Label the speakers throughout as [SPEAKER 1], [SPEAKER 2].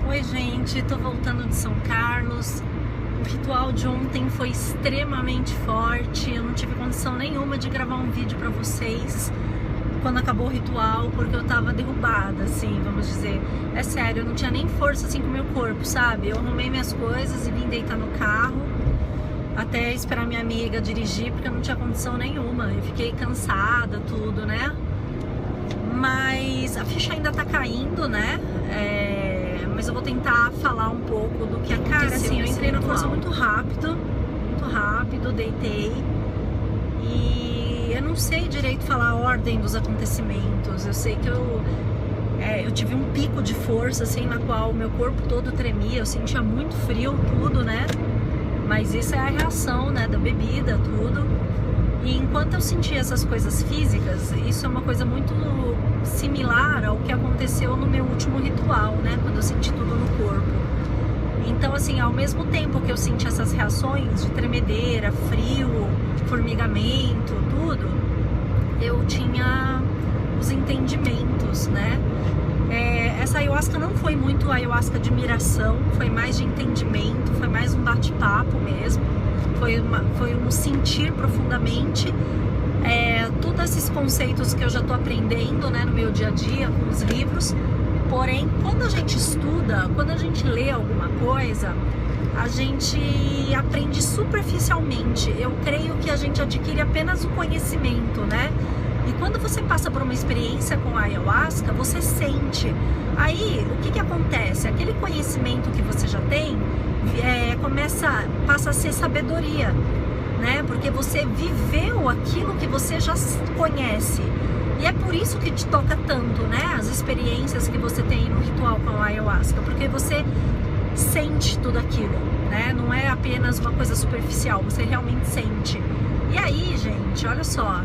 [SPEAKER 1] Oi gente, tô voltando de São Carlos. O ritual de ontem foi extremamente forte. Eu não tive condição nenhuma de gravar um vídeo pra vocês quando acabou o ritual, porque eu tava derrubada, assim, vamos dizer. É sério, eu não tinha nem força assim com o meu corpo, sabe? Eu arrumei minhas coisas e vim deitar no carro até esperar minha amiga dirigir, porque eu não tinha condição nenhuma. Eu fiquei cansada, tudo, né? Mas a ficha ainda tá caindo, né? Mas eu vou tentar falar um pouco do que aconteceu. Cara, assim, eu entrei na força muito rápido, deitei. E eu não sei direito falar a ordem dos acontecimentos. Eu sei que eu tive um pico de força, assim, na qual o meu corpo todo tremia. Eu sentia muito frio, tudo, né? Mas isso é a reação, né, da bebida, tudo. E enquanto eu sentia essas coisas físicas, isso é uma coisa muito similar ao que aconteceu no meu último ritual, né? Quando eu senti tudo no corpo. Então, assim, ao mesmo tempo que eu senti essas reações de tremedeira, frio, formigamento, tudo, eu tinha os entendimentos, né? Essa ayahuasca não foi muito ayahuasca de miração, foi mais de entendimento, foi mais um bate-papo mesmo, foi um sentir profundamente todos esses conceitos que eu já estou aprendendo, né, no meu dia a dia com os livros. Porém, quando a gente estuda, quando a gente lê alguma coisa, a gente aprende superficialmente. Eu creio que a gente adquire apenas o conhecimento, né? E quando você passa por uma experiência com a ayahuasca, você sente. Aí, o que acontece? Aquele conhecimento que você já tem passa a ser sabedoria, né? Porque você viveu aquilo que você já conhece. E é por isso que te toca tanto, né? As experiências que você tem no ritual com a ayahuasca, porque você sente tudo aquilo, né? Não é apenas uma coisa superficial, você realmente sente. E aí, gente, olha só.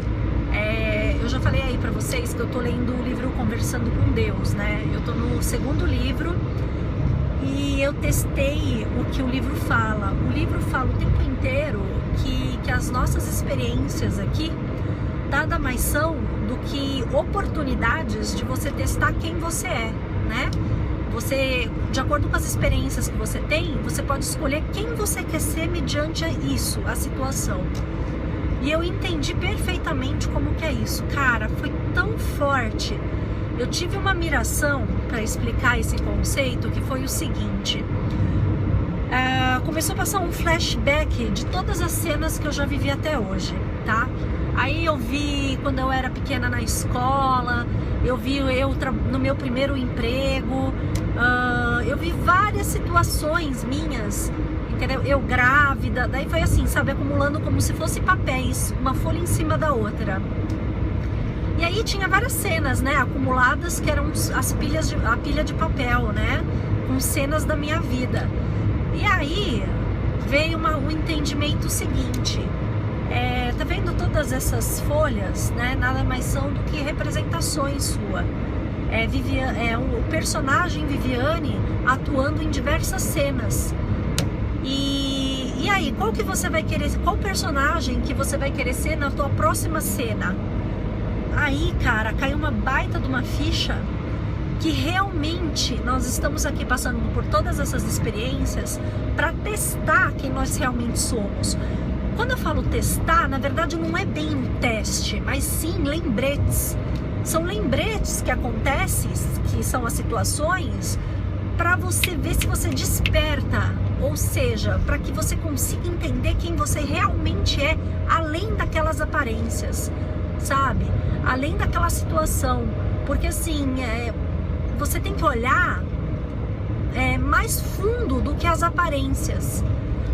[SPEAKER 1] Eu já falei aí pra vocês que eu tô lendo o livro Conversando com Deus, né? Eu tô no segundo livro e eu testei o que o livro fala. O livro fala o tempo inteiro que as nossas experiências aqui nada mais são do que oportunidades de você testar quem você é, né? Você, de acordo com as experiências que você tem, você pode escolher quem você quer ser mediante isso, a situação. E eu entendi perfeitamente como que é isso. Cara, foi tão forte. Eu tive uma miração para explicar esse conceito, que foi o seguinte. Começou a passar um flashback de todas as cenas que eu já vivi até hoje, tá? Aí eu vi quando eu era pequena na escola, eu vi eu no meu primeiro emprego, eu vi várias situações minhas, entendeu? Eu grávida, daí foi assim, sabe, acumulando como se fosse papéis, uma folha em cima da outra. E aí tinha várias cenas, né, acumuladas, que eram a pilha de papel, né, com cenas da minha vida. E aí veio um entendimento seguinte, tá vendo todas essas folhas, né, nada mais são do que representações sua. O personagem Viviane atuando em diversas cenas. E aí, qual personagem que você vai querer ser na tua próxima cena? Aí, cara, caiu uma baita de uma ficha que realmente nós estamos aqui passando por todas essas experiências para testar quem nós realmente somos. Quando eu falo testar, na verdade não é bem um teste, mas sim lembretes. São lembretes que acontecem, que são as situações, para você ver se você desperta, ou seja, para que você consiga entender quem você realmente é, além daquelas aparências, sabe? Além daquela situação, porque assim, você tem que olhar mais fundo do que as aparências.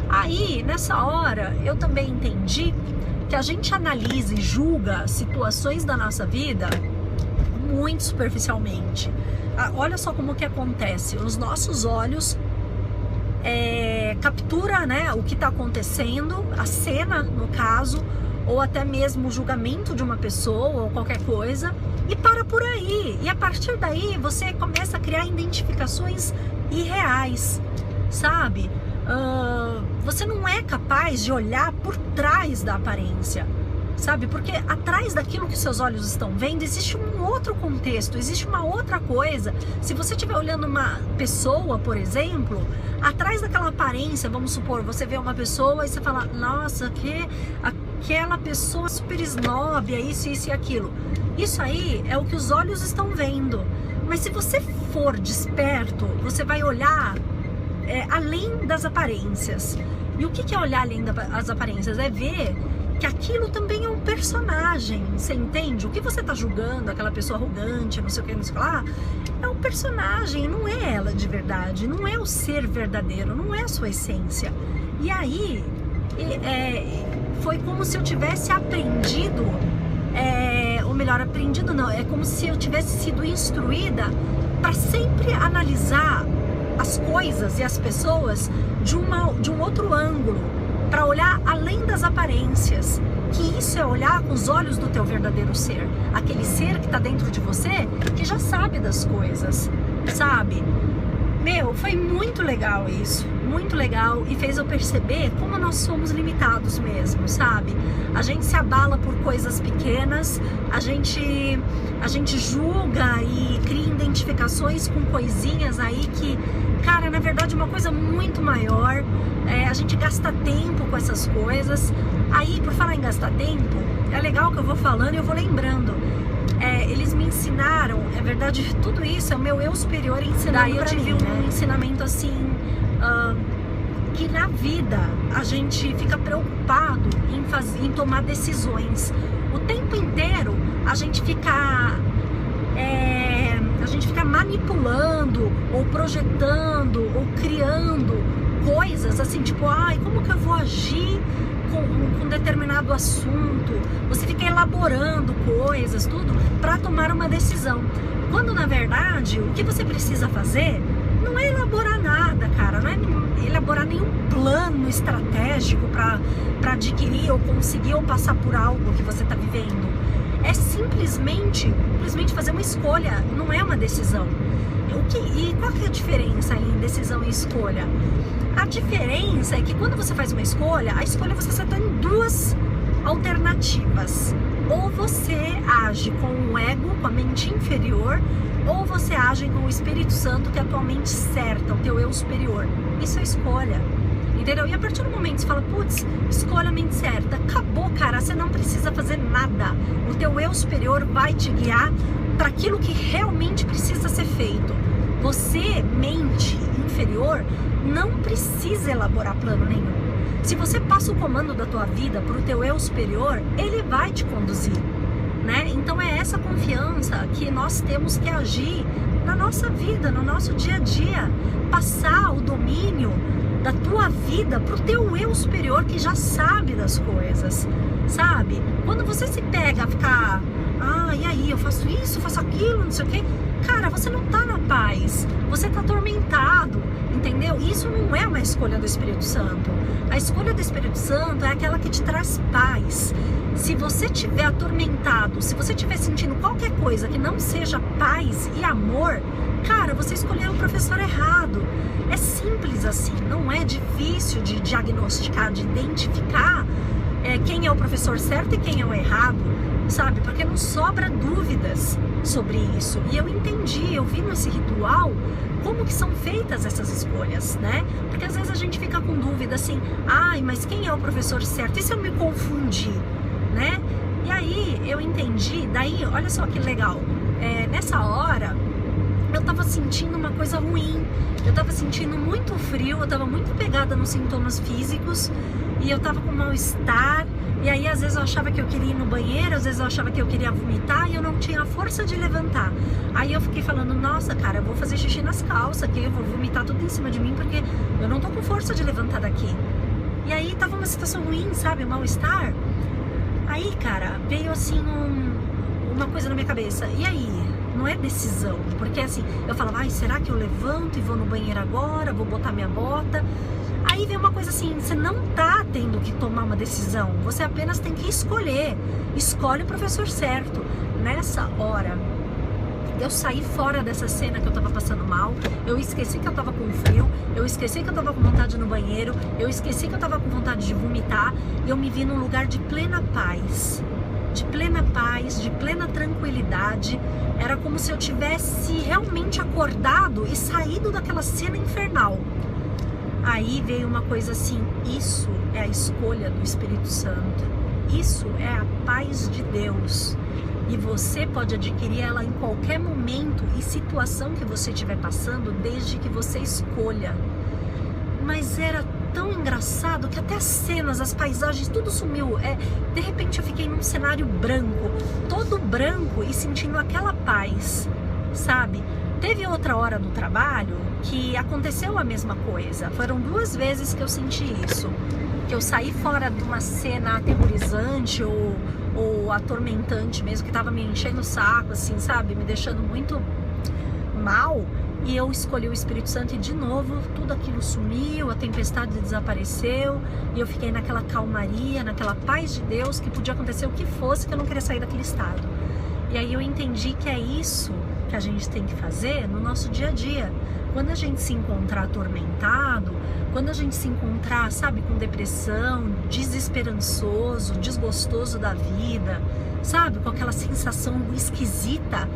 [SPEAKER 1] Aí, nessa hora, eu também entendi que a gente analisa e julga situações da nossa vida muito superficialmente. Olha só como que acontece. Os nossos olhos captura, né, o que está acontecendo, a cena, no caso, ou até mesmo o julgamento de uma pessoa ou qualquer coisa, e para por aí. E a partir daí você começa a criar identificações irreais, sabe? Você não é capaz de olhar por trás da aparência, sabe? Porque atrás daquilo que seus olhos estão vendo, existe um outro contexto, existe uma outra coisa. Se você estiver olhando uma pessoa, por exemplo, atrás daquela aparência, vamos supor, você vê uma pessoa e você fala, nossa, aquela pessoa super snob, é isso, isso e aquilo. Isso aí é o que os olhos estão vendo. Mas se você for desperto, você vai olhar além das aparências. E o que é olhar além das aparências? É ver que aquilo também é um personagem, você entende? O que você tá julgando, aquela pessoa arrogante, não sei o que, não sei o que lá, é um personagem, não é ela de verdade, não é o ser verdadeiro, não é a sua essência. E aí, foi como se eu tivesse aprendido, ou melhor, aprendido não, é como se eu tivesse sido instruída para sempre analisar as coisas e as pessoas de um outro ângulo, para olhar além das aparências, que isso é olhar com os olhos do teu verdadeiro ser, aquele ser que está dentro de você, que já sabe das coisas, sabe? Meu, foi muito legal isso, muito legal, e fez eu perceber como nós somos limitados mesmo, sabe? A gente se abala por coisas pequenas, a gente julga e cria identificações com coisinhas aí que, cara, na verdade é uma coisa muito maior. A gente gasta tempo com essas coisas. Aí, por falar em gastar tempo, é legal que eu vou falando e eu vou lembrando. Eles me ensinaram, é verdade, tudo isso é o meu eu superior ensinando pra mim. Daí eu tive um ensinamento assim, que na vida a gente fica preocupado em tomar decisões. O tempo inteiro a gente fica manipulando, ou projetando, ou criando coisas assim, tipo, como que eu vou agir com determinado assunto? Você fica elaborando coisas, tudo, para tomar uma decisão. Quando, na verdade, o que você precisa fazer não é elaborar nada, cara. Não é elaborar nenhum plano estratégico para adquirir ou conseguir ou passar por algo que você está vivendo. É simplesmente fazer uma escolha, não é uma decisão. E qual que é a diferença em decisão e escolha? A diferença é que quando você faz uma escolha, a escolha você só tem duas alternativas. Ou você age com o ego, com a mente inferior, ou você age com o Espírito Santo, que é a tua mente certa, o teu eu superior. Isso é escolha, entendeu? E a partir do momento que você fala, putz, escolha a mente certa, acabou, cara, você não precisa fazer nada. O teu eu superior vai te guiar para aquilo que realmente precisa ser feito. Você, mente inferior, não precisa elaborar plano nenhum. Se você passa o comando da tua vida para o teu eu superior, ele vai te conduzir, né? Então é essa confiança que nós temos que agir na nossa vida, no nosso dia a dia. Passar o domínio da tua vida pro teu eu superior, que já sabe das coisas, sabe? Quando você se pega a ficar, e aí, eu faço isso, faço aquilo, não sei o quê, cara, você não tá na paz, você tá atormentado, entendeu? Isso não é uma escolha do Espírito Santo. A escolha do Espírito Santo é aquela que te traz paz. Se você estiver atormentado, se você estiver sentindo qualquer coisa que não seja paz e amor, cara, você escolheu o professor errado. É simples assim, não é difícil de diagnosticar, de identificar quem é o professor certo e quem é o errado, sabe? Porque não sobra dúvidas sobre isso. E eu entendi, eu vi nesse ritual como que são feitas essas escolhas, né? Porque às vezes a gente fica com dúvida assim, mas quem é o professor certo? E se eu me confundir, né? E aí eu entendi, daí, olha só que legal, nessa hora eu tava sentindo uma coisa ruim, eu tava sentindo muito frio, eu tava muito pegada nos sintomas físicos, e eu tava com mal-estar, e aí às vezes eu achava que eu queria ir no banheiro, às vezes eu achava que eu queria vomitar, e eu não tinha força de levantar. Aí eu fiquei falando, nossa, cara, eu vou fazer xixi nas calças aqui, eu vou vomitar tudo em cima de mim, porque eu não tô com força de levantar daqui. E aí tava uma situação ruim, sabe, mal-estar. Aí, cara, veio assim uma coisa na minha cabeça, e aí? Não é decisão, porque assim, eu falava, será que eu levanto e vou no banheiro agora, vou botar minha bota? Aí vem uma coisa assim, você não tá tendo que tomar uma decisão, você apenas tem que escolher, escolhe o professor certo. Nessa hora, eu saí fora dessa cena que eu tava passando mal, eu esqueci que eu tava com frio, eu esqueci que eu tava com vontade de ir no banheiro, eu esqueci que eu tava com vontade de vomitar, e eu me vi num lugar de plena paz. de plena paz, de plena tranquilidade. Era como se eu tivesse realmente acordado e saído daquela cena infernal. Aí veio uma coisa assim: isso é a escolha do Espírito Santo, isso é a paz de Deus, e você pode adquirir ela em qualquer momento e situação que você estiver passando, desde que você escolha. Mas era tão engraçado que até as cenas, as paisagens, tudo sumiu. De repente eu fiquei num cenário branco, todo branco, e sentindo aquela paz, sabe? Teve outra hora no trabalho que aconteceu a mesma coisa. Foram 2 vezes que eu senti isso, que eu saí fora de uma cena aterrorizante ou atormentante mesmo, que tava me enchendo o saco, assim, sabe? Me deixando muito mal. E eu escolhi o Espírito Santo e de novo tudo aquilo sumiu, a tempestade desapareceu e eu fiquei naquela calmaria, naquela paz de Deus, que podia acontecer o que fosse, que eu não queria sair daquele estado. E aí eu entendi que é isso que a gente tem que fazer no nosso dia a dia. Quando a gente se encontrar atormentado, quando a gente se encontrar, sabe, com depressão, desesperançoso, desgostoso da vida, sabe, com aquela sensação esquisita,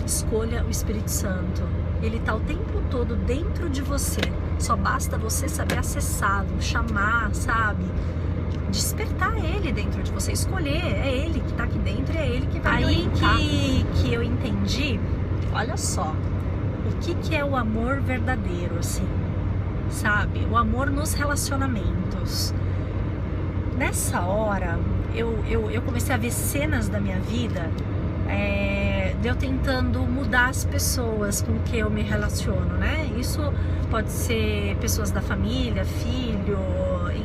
[SPEAKER 1] escolha o Espírito Santo. Ele está o tempo todo dentro de você. Só basta você saber acessá-lo, chamar, sabe? Despertar ele dentro de você, escolher. É ele que está aqui dentro e é ele que vai orientar. Aí que eu entendi, olha só, o que é o amor verdadeiro, assim, sabe? O amor nos relacionamentos. Nessa hora, eu comecei a ver cenas da minha vida, de eu tentando mudar as pessoas com que eu me relaciono, né? Isso pode ser pessoas da família, filho,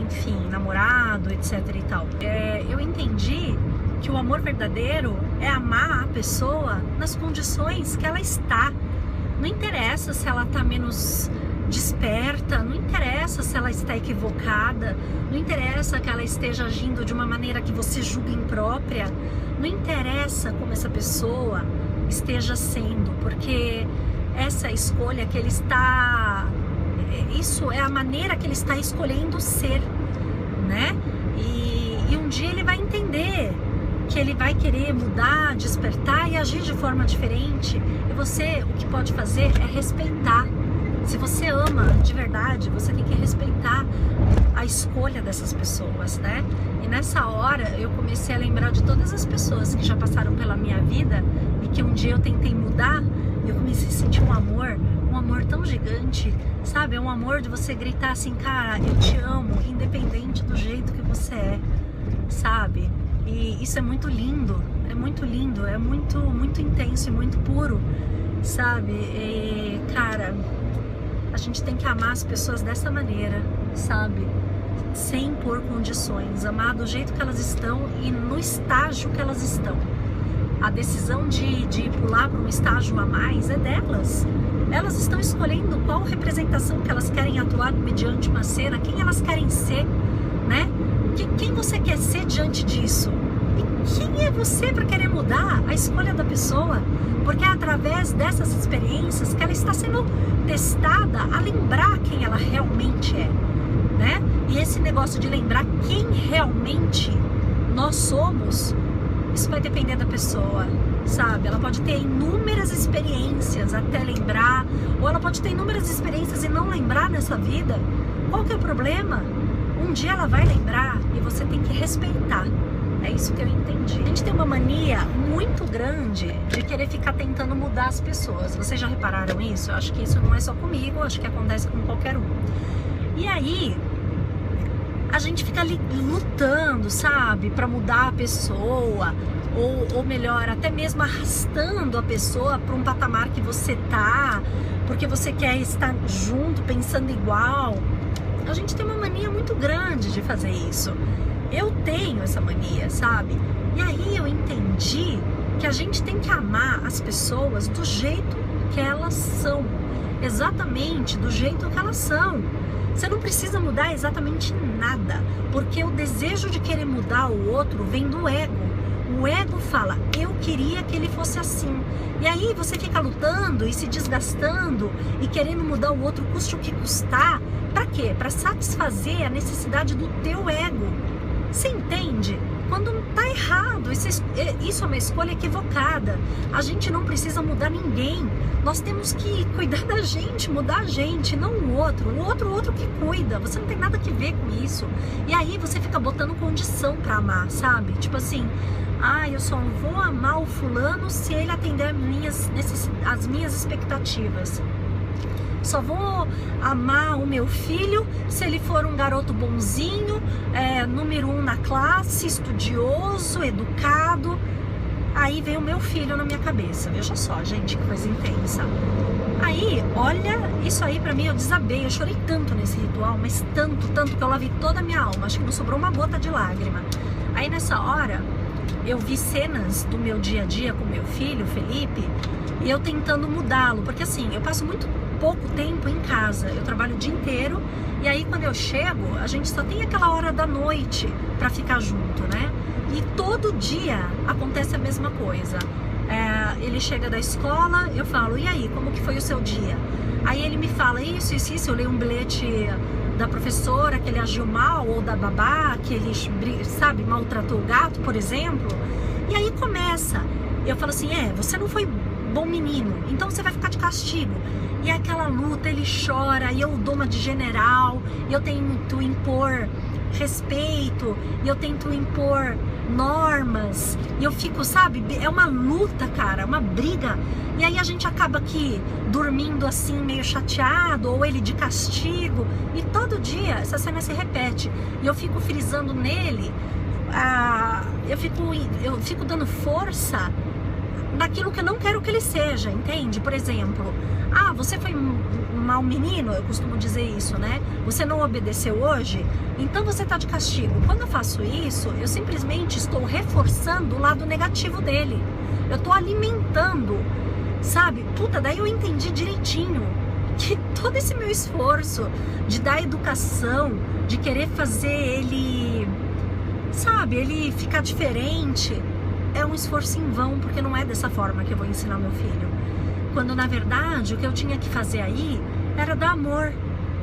[SPEAKER 1] enfim, namorado, etc e tal. Eu entendi que o amor verdadeiro é amar a pessoa nas condições que ela está. Não interessa se ela está menos desperta, não interessa se ela está equivocada, não interessa que ela esteja agindo de uma maneira que você julga imprópria, não interessa como essa pessoa esteja sendo, porque essa é a escolha que ele está, isso é a maneira que ele está escolhendo ser, né? E um dia ele vai entender que ele vai querer mudar, despertar e agir de forma diferente, e você, o que pode fazer é respeitar. Se você ama de verdade, você tem que respeitar a escolha dessas pessoas, né? E nessa hora eu comecei a lembrar de todas as pessoas que já passaram pela minha vida e que um dia eu tentei mudar, e eu comecei a sentir um amor tão gigante, sabe? É um amor de você gritar assim: cara, eu te amo, independente do jeito que você é, sabe? E isso é muito lindo, é muito muito intenso e muito puro, sabe? E, cara, a gente tem que amar as pessoas dessa maneira, sabe? Sem impor condições, amar do jeito que elas estão e no estágio que elas estão. A decisão de pular para um estágio a mais é delas. Elas estão escolhendo qual representação que elas querem atuar mediante uma cena, quem elas querem ser, né? Quem você quer ser diante disso? E quem é você para querer mudar a escolha da pessoa? Porque é através dessas experiências que ela está sendo testada a lembrar quem ela realmente é, né? E esse negócio de lembrar quem realmente nós somos, isso vai depender da pessoa, sabe? Ela pode ter inúmeras experiências até lembrar, ou ela pode ter inúmeras experiências e não lembrar nessa vida. Qual que é o problema? Um dia ela vai lembrar e você tem que respeitar. É isso que eu entendi. A gente tem uma mania muito grande de querer ficar tentando mudar as pessoas. Vocês já repararam isso? Eu acho que isso não é só comigo, acho que acontece com qualquer um. E aí, a gente fica ali lutando, sabe? Pra mudar a pessoa, ou melhor, até mesmo arrastando a pessoa para um patamar que você tá, porque você quer estar junto, pensando igual. A gente tem uma mania muito grande de fazer isso. Eu tenho essa mania, sabe? E aí eu entendi que a gente tem que amar as pessoas do jeito que elas são. Exatamente do jeito que elas são. Você não precisa mudar exatamente nada, porque o desejo de querer mudar o outro vem do ego. O ego fala: eu queria que ele fosse assim. E aí você fica lutando e se desgastando e querendo mudar o outro, custe o que custar. Pra quê? Pra satisfazer a necessidade do teu ego. Você entende? Quando tá errado, isso é uma escolha equivocada. A gente não precisa mudar ninguém. Nós temos que cuidar da gente, mudar a gente, não o outro. O outro que cuida. Você não tem nada que ver com isso. E aí você fica botando condição pra amar, sabe? Tipo assim, eu só vou amar o fulano se ele atender as minhas expectativas. Só vou amar o meu filho se ele for um garoto bonzinho, número 1 na classe, estudioso, educado. Aí veio o meu filho na minha cabeça. Veja só, gente, que coisa intensa. Aí, olha, isso aí pra mim eu desabei. Eu chorei tanto nesse ritual, mas tanto que eu lavei toda a minha alma. Acho que não sobrou uma gota de lágrima. Aí nessa hora, eu vi cenas do meu dia a dia com meu filho, Felipe, e eu tentando mudá-lo. Porque assim, eu passo muito pouco tempo em casa. Eu trabalho o dia inteiro. E aí quando eu chego, a gente só tem aquela hora da noite pra ficar junto, né? E todo dia acontece a mesma coisa. Ele chega da escola, eu falo, e aí, como que foi o seu dia? Aí ele me fala, isso, eu leio um bilhete da professora que ele agiu mal, ou da babá, que ele, sabe, maltratou o gato, por exemplo. E aí começa, eu falo assim, você não foi bom menino, então você vai ficar de castigo. E aquela luta, ele chora, e eu dou uma de general, e eu tento impor respeito, e eu tento impor normas, e eu fico, sabe, é uma luta, cara, uma briga, e aí a gente acaba aqui dormindo assim, meio chateado, ou ele de castigo, e todo dia essa cena se repete, e eu fico frisando nele, eu fico dando força naquilo que eu não quero que ele seja, entende? Por exemplo, você foi um mau menino, eu costumo dizer isso, né? Você não obedeceu hoje, então você tá de castigo. Quando eu faço isso, eu simplesmente estou reforçando o lado negativo dele. Eu tô alimentando, sabe? Daí eu entendi direitinho que todo esse meu esforço de dar educação, de querer fazer ele, sabe, ele ficar diferente, é um esforço em vão, porque não é dessa forma que eu vou ensinar meu filho. Quando na verdade o que eu tinha que fazer aí era dar amor,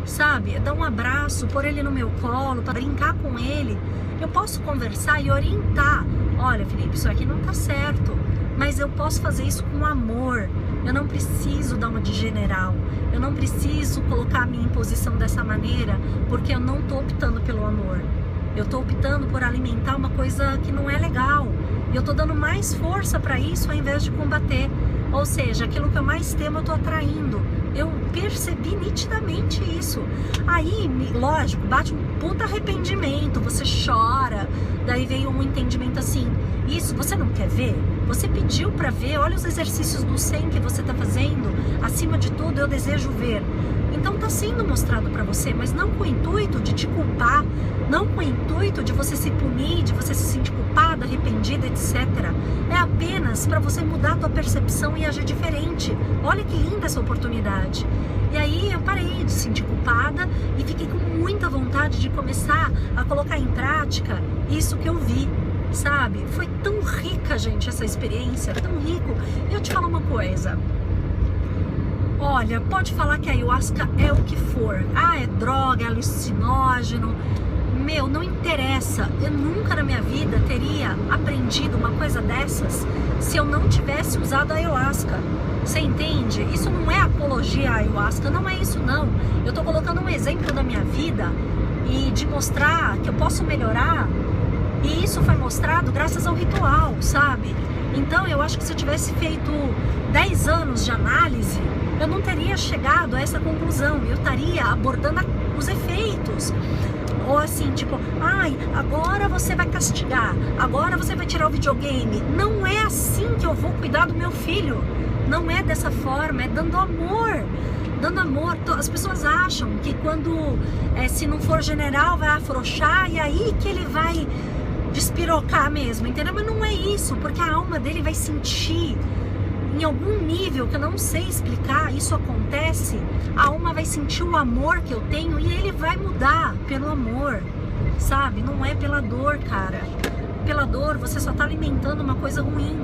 [SPEAKER 1] sabe? Dar um abraço, pôr ele no meu colo, para brincar com ele. Eu posso conversar e orientar. Olha, Felipe, isso aqui não tá certo, mas eu posso fazer isso com amor. Eu não preciso dar uma de general. Eu não preciso colocar a minha imposição dessa maneira, porque eu não tô optando pelo amor. Eu tô optando por alimentar uma coisa que não é legal. E eu tô dando mais força para isso ao invés de combater. Ou seja, aquilo que eu mais temo eu tô atraindo. Eu percebi nitidamente isso. Aí, lógico, bate um puta arrependimento, você chora. Daí veio um entendimento assim, isso você não quer ver? Você pediu para ver, olha os exercícios do 100 que você tá fazendo. Acima de tudo, eu desejo ver. Então tá sendo mostrado para você, mas não com o intuito de te culpar, não com o intuito de você se punir, de você se sentir culpada, arrependida, etc. É apenas para você mudar a tua percepção e agir diferente. Olha que linda essa oportunidade. E aí eu parei de sentir culpada e fiquei com muita vontade de começar a colocar em prática isso que eu vi, sabe? Foi tão rica, gente, essa experiência, tão rico. E eu te falo uma coisa. Olha, pode falar que a ayahuasca é o que for. É droga, é alucinógeno. Meu, não interessa. Eu nunca na minha vida teria aprendido uma coisa dessas se eu não tivesse usado a ayahuasca. Você entende? Isso não é apologia à ayahuasca, não é isso não. Eu tô colocando um exemplo da minha vida e de mostrar que eu posso melhorar. E isso foi mostrado graças ao ritual, sabe? Então eu acho que se eu tivesse feito 10 anos de análise, eu não teria chegado a essa conclusão. Eu estaria abordando os efeitos. Ou assim, tipo, agora você vai castigar, agora você vai tirar o videogame. Não é assim que eu vou cuidar do meu filho. Não é dessa forma, é dando amor. Dando amor. As pessoas acham que quando, se não for general, vai afrouxar e aí que ele vai despirocar mesmo, entendeu? Mas não é isso, porque a alma dele vai sentir em algum nível que eu não sei explicar, isso acontece, a alma vai sentir o amor que eu tenho e ele vai mudar pelo amor, sabe? Não é pela dor, cara. Pela dor você só tá alimentando uma coisa ruim.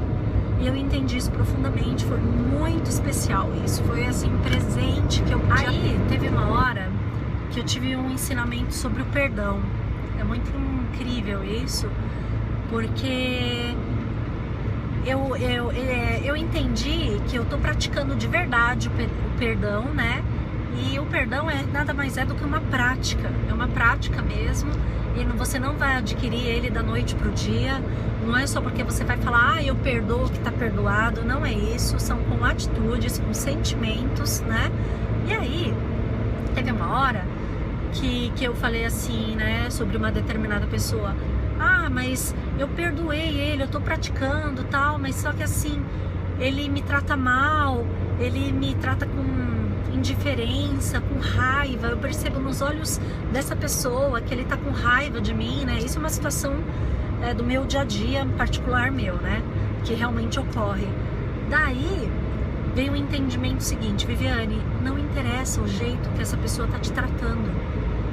[SPEAKER 1] E eu entendi isso profundamente, foi muito especial isso, foi assim, um presente que eu podia ter. Teve uma hora que eu tive um ensinamento sobre o perdão. É muito incrível isso, porque eu entendi que eu tô praticando de verdade o perdão, né? E o perdão nada mais é do que uma prática, é uma prática mesmo, e você não vai adquirir ele da noite pro dia, não é só porque você vai falar, eu perdoo que tá perdoado, não é isso, são com atitudes, com sentimentos, né? E aí, teve uma hora que eu falei assim, né, sobre uma determinada pessoa, mas eu perdoei ele, eu tô praticando tal, mas só que assim, ele me trata mal, ele me trata com indiferença, com raiva, eu percebo nos olhos dessa pessoa que ele tá com raiva de mim, né? Isso é uma situação do meu dia a dia, particular meu, né? Que realmente ocorre. Daí veio o entendimento seguinte, Viviane, não interessa o jeito que essa pessoa tá te tratando,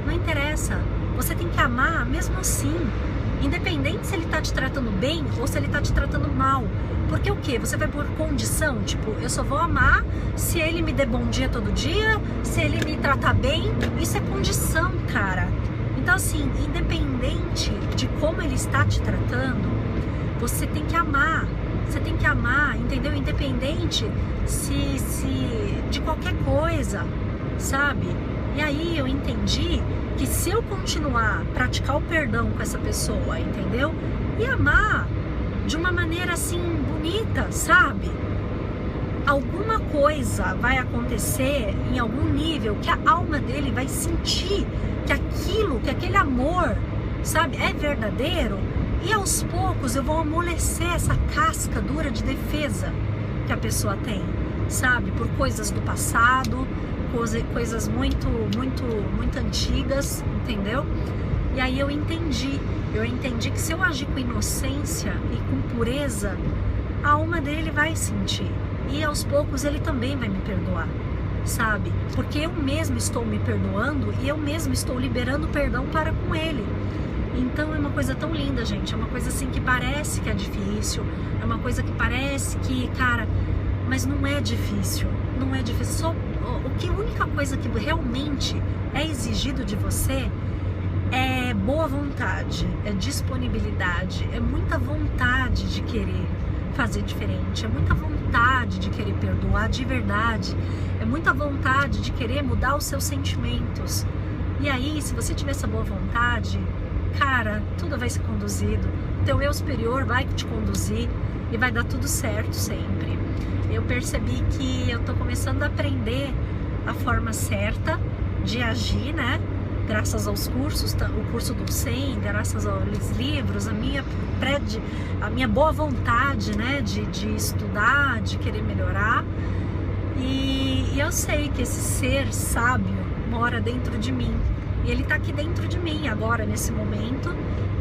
[SPEAKER 1] não interessa, você tem que amar mesmo assim, independente se ele tá te tratando bem ou se ele tá te tratando mal. Porque o que? Você vai por condição, tipo, eu só vou amar se ele me der bom dia todo dia, se ele me tratar bem, isso é condição, cara. Então assim, independente de como ele está te tratando, você tem que amar, entendeu? Independente de qualquer coisa, sabe? E aí eu entendi que se eu continuar a praticar o perdão com essa pessoa, entendeu? E amar de uma maneira assim bonita, sabe? Alguma coisa vai acontecer em algum nível que a alma dele vai sentir que aquele amor, sabe, é verdadeiro, e aos poucos eu vou amolecer essa casca dura de defesa que a pessoa tem, sabe? Por coisas do passado, coisas muito antigas, entendeu? E aí eu entendi que se eu agir com inocência e com pureza, a alma dele vai sentir. E aos poucos ele também vai me perdoar, sabe? Porque eu mesmo estou me perdoando e eu mesmo estou liberando perdão para com ele. Então é uma coisa tão linda, gente. É uma coisa assim que parece que é difícil. É uma coisa que parece que, cara, mas não é difícil. Não é difícil. Só a única coisa que realmente é exigido de você é boa vontade, é disponibilidade, é muita vontade de querer fazer diferente, é muita vontade de querer perdoar de verdade, é muita vontade de querer mudar os seus sentimentos. E aí, se você tiver essa boa vontade, cara, tudo vai ser conduzido, teu eu superior vai te conduzir e vai dar tudo certo sempre. Eu percebi que eu tô começando a aprender a forma certa de agir, né? Graças aos cursos, o curso do 100, graças aos livros, a minha boa vontade, né, de estudar, de querer melhorar. E eu sei que esse ser sábio mora dentro de mim. E ele está aqui dentro de mim agora, nesse momento.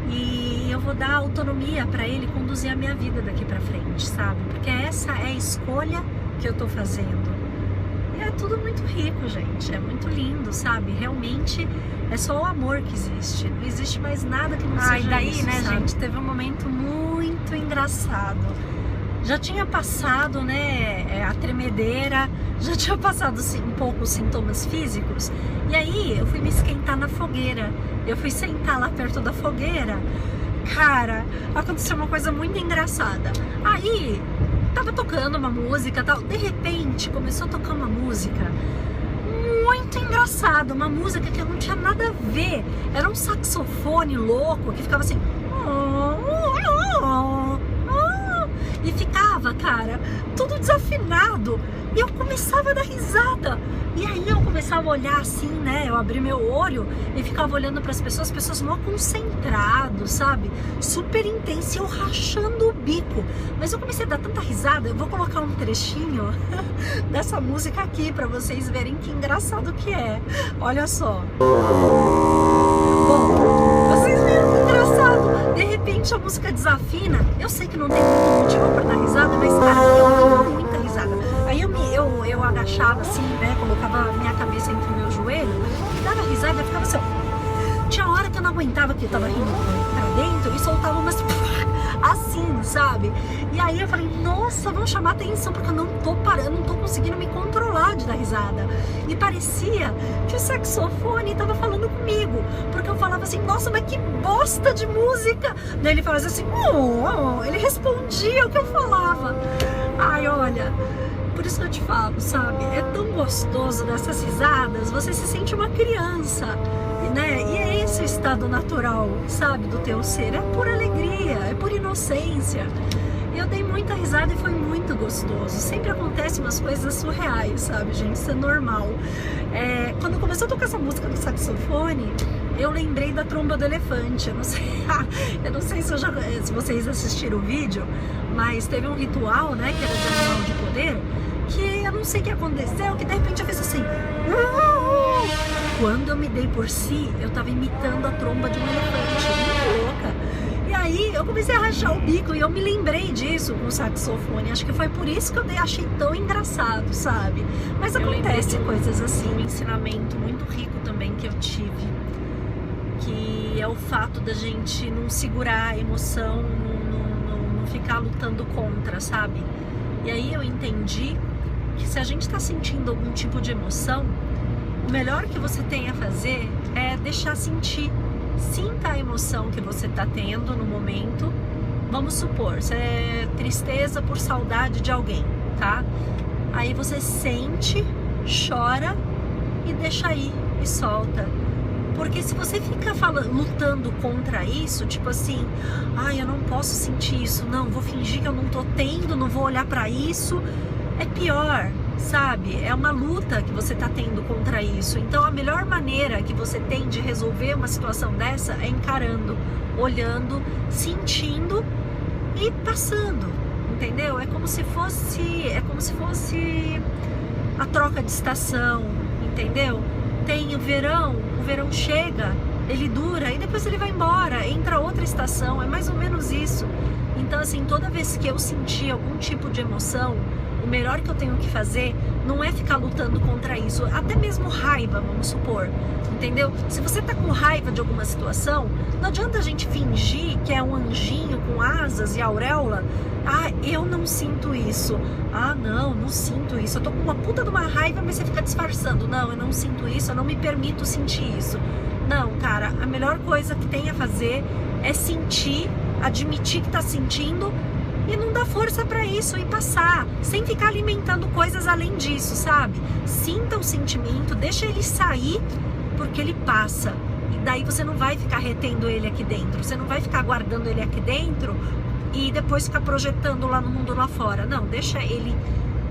[SPEAKER 1] E eu vou dar autonomia para ele conduzir a minha vida daqui para frente, sabe? Porque essa é a escolha que eu estou fazendo. E é tudo muito rico, gente. É muito lindo, sabe? Realmente é só o amor que existe. Não existe mais nada que não seja
[SPEAKER 2] daí,
[SPEAKER 1] isso,
[SPEAKER 2] né,
[SPEAKER 1] sabe?
[SPEAKER 2] gente?
[SPEAKER 1] Teve um momento muito engraçado. Já tinha passado, né, a tremedeira, já tinha passado um pouco os sintomas físicos. E aí eu fui me esquentar na fogueira. Eu fui sentar lá perto da fogueira. Cara, aconteceu uma coisa muito engraçada. Aí tava tocando uma música, tal. De repente começou a tocar uma música muito engraçada, uma música que não tinha nada a ver. Era um saxofone louco que ficava assim. E ficava, cara, tudo desafinado. E eu começava a dar risada. E aí eu começava a olhar assim, né? Eu abri meu olho e ficava olhando para as pessoas mó concentradas, sabe? Super intenso, e eu rachando o bico. Mas eu comecei a dar tanta risada. Eu vou colocar um trechinho dessa música aqui para vocês verem que engraçado que é. Olha só. Bom, vocês viram que engraçado. De repente a música desafina. Eu sei que não tem muito motivo para dar risada, mas cara, eu dou muita risada. Aí eu agachava assim, né? Colocava a minha cabeça entre o meu joelho, dava risada e ficava assim. Tinha hora que eu não aguentava, que eu tava rindo pra dentro e soltava umas. assim, sabe? E aí eu falei, nossa, vamos chamar atenção, porque eu não tô parando, não tô conseguindo me controlar de dar risada. E parecia que o saxofone tava falando comigo, porque eu falava assim, nossa, mas que bosta de música. Daí ele falava assim, ele respondia o que eu falava. Ai, olha, por isso que eu te falo, sabe? É tão gostoso dessas risadas, você se sente uma criança, né? E é esse o estado natural, sabe, do teu ser. É por alegria, é por inocência. Eu dei muita risada e foi muito gostoso. Sempre acontecem umas coisas surreais, sabe, gente? Isso é normal. Quando começou a tocar essa música do saxofone, eu lembrei da tromba do elefante. Eu não sei se vocês assistiram o vídeo, mas teve um ritual, né, que era de animal de poder, que eu não sei o que aconteceu, que de repente eu fiz assim. Quando eu me dei por si, eu tava imitando a tromba de um elefante, muito louca. E aí eu comecei a rachar o bico e eu me lembrei disso com o saxofone. Acho que foi por isso que eu achei tão engraçado, sabe? Mas acontece coisas assim. Um ensinamento muito rico também que eu tive, que é o fato da gente não segurar a emoção, não ficar lutando contra, sabe? E aí eu entendi que se a gente está sentindo algum tipo de emoção, o melhor que você tem a fazer é deixar sentir. Sinta a emoção que você está tendo no momento. Vamos supor, se é tristeza por saudade de alguém, tá? Aí você sente, chora e deixa ir e solta. Porque se você fica lutando contra isso, tipo assim, eu não posso sentir isso, não, vou fingir que eu não tô tendo, não vou olhar pra isso, é pior, sabe? É uma luta que você tá tendo contra isso. Então a melhor maneira que você tem de resolver uma situação dessa é encarando, olhando, sentindo e passando, entendeu? É como se fosse a troca de estação, entendeu? Tem o verão chega, ele dura e depois ele vai embora, entra outra estação, é mais ou menos isso. Então assim, toda vez que eu sentir algum tipo de emoção, o melhor que eu tenho que fazer não é ficar lutando contra isso, até mesmo raiva, vamos supor, entendeu? Se você tá com raiva de alguma situação, não adianta a gente fingir que é um anjinho com asas e auréola. Eu não sinto isso. Não sinto isso. Eu tô com uma puta de uma raiva, mas você fica disfarçando. Não, eu não sinto isso, eu não me permito sentir isso. Não, cara, a melhor coisa que tem a fazer é sentir, admitir que tá sentindo e não dar força pra isso e passar, sem ficar alimentando coisas além disso, sabe? Sinta o sentimento, deixa ele sair, porque ele passa. E daí você não vai ficar retendo ele aqui dentro, você não vai ficar guardando ele aqui dentro e depois ficar projetando lá no mundo lá fora. Não, deixa ele,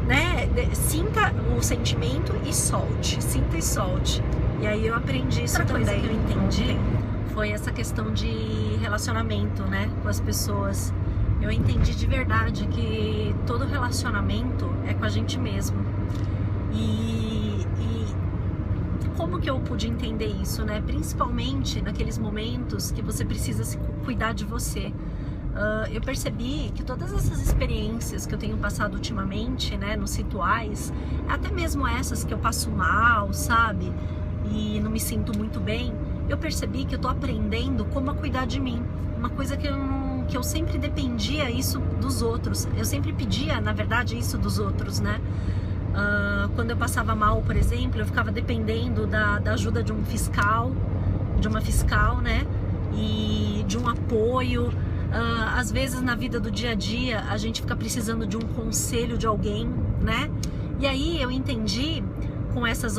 [SPEAKER 1] né? Sinta o sentimento e solte, sinta e solte. E aí eu aprendi isso também. Outra coisa que eu entendi foi essa questão de relacionamento, né, com as pessoas. Eu entendi de verdade que todo relacionamento é com a gente mesmo. E como que eu pude entender isso, né? Principalmente naqueles momentos que você precisa se cuidar de você. Eu percebi que todas essas experiências que eu tenho passado ultimamente, né, nos rituais, até mesmo essas que eu passo mal, sabe? E não me sinto muito bem, eu percebi que eu tô aprendendo como a cuidar de mim. Uma coisa que eu sempre dependia isso dos outros. Eu sempre pedia, na verdade, isso dos outros, né? Quando eu passava mal, por exemplo, eu ficava dependendo da ajuda de um fiscal, de uma fiscal, né? E de um apoio. Às vezes na vida do dia a dia a gente fica precisando de um conselho de alguém, né? E aí eu entendi com essas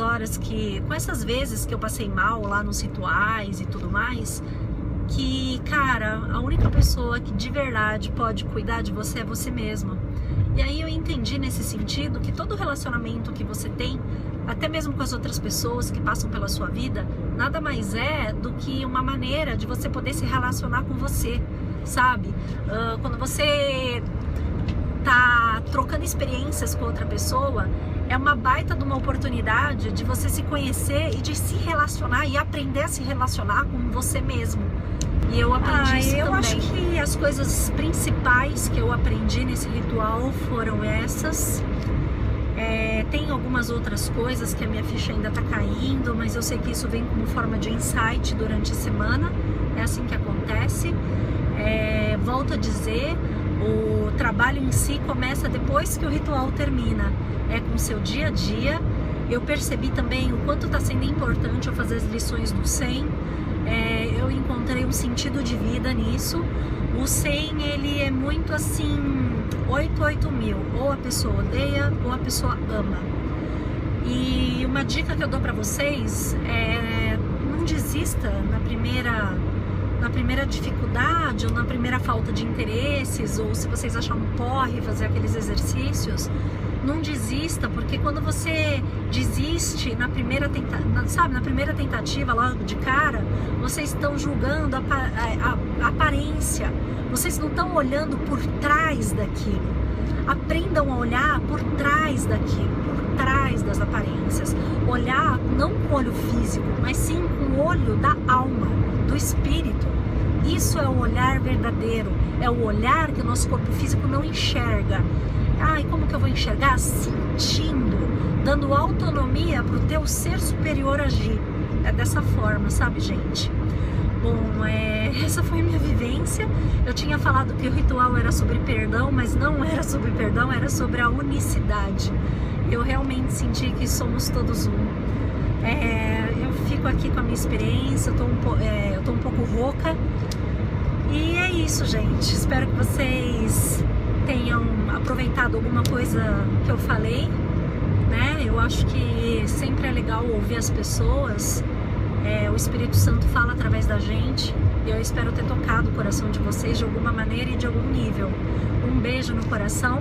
[SPEAKER 1] vezes que eu passei mal lá nos rituais e tudo mais, que, cara, a única pessoa que de verdade pode cuidar de você é você mesmo. E aí eu entendi nesse sentido que todo relacionamento que você tem, até mesmo com as outras pessoas que passam pela sua vida, nada mais é do que uma maneira de você poder se relacionar com você, sabe? Quando você tá trocando experiências com outra pessoa, é uma baita de uma oportunidade de você se conhecer e de se relacionar e aprender a se relacionar com você mesmo. E eu aprendi isso também. Eu acho que as coisas principais que eu aprendi nesse ritual foram essas. Tem algumas outras coisas que a minha ficha ainda tá caindo, mas eu sei que isso vem como forma de insight durante a semana. É assim que acontece. Volto a dizer, o trabalho em si começa depois que o ritual termina, com o seu dia a dia. Eu percebi também o quanto está sendo importante eu fazer as lições do 100. Eu encontrei um sentido de vida nisso. O 100, ele é muito assim, 88000, ou a pessoa odeia ou a pessoa ama. E uma dica que eu dou para vocês não desista na primeira dificuldade, ou na primeira falta de interesses, ou se vocês acham um porre fazer aqueles exercícios, não desista, porque quando você desiste na primeira tentativa, logo de cara, vocês estão julgando a aparência, vocês não estão olhando por trás daquilo. Aprendam a olhar por trás daquilo, por trás das aparências. Olhar não com o olho físico, mas sim com o olho da alma, do espírito. Isso é o olhar verdadeiro, é o olhar que o nosso corpo físico não enxerga. E como que eu vou enxergar? Sentindo, dando autonomia para o teu ser superior agir. É dessa forma, sabe, gente? Bom, essa foi a minha vivência. Eu tinha falado que o ritual era sobre perdão, mas não era sobre perdão, era sobre a unicidade. Eu realmente senti que somos todos um. Eu fico aqui com a minha experiência, eu tô um pouco rouca. E é isso, gente. Espero que vocês tenham aproveitado alguma coisa que eu falei, né? Eu acho que sempre é legal ouvir as pessoas. O Espírito Santo fala através da gente. E eu espero ter tocado o coração de vocês de alguma maneira e de algum nível. Um beijo no coração.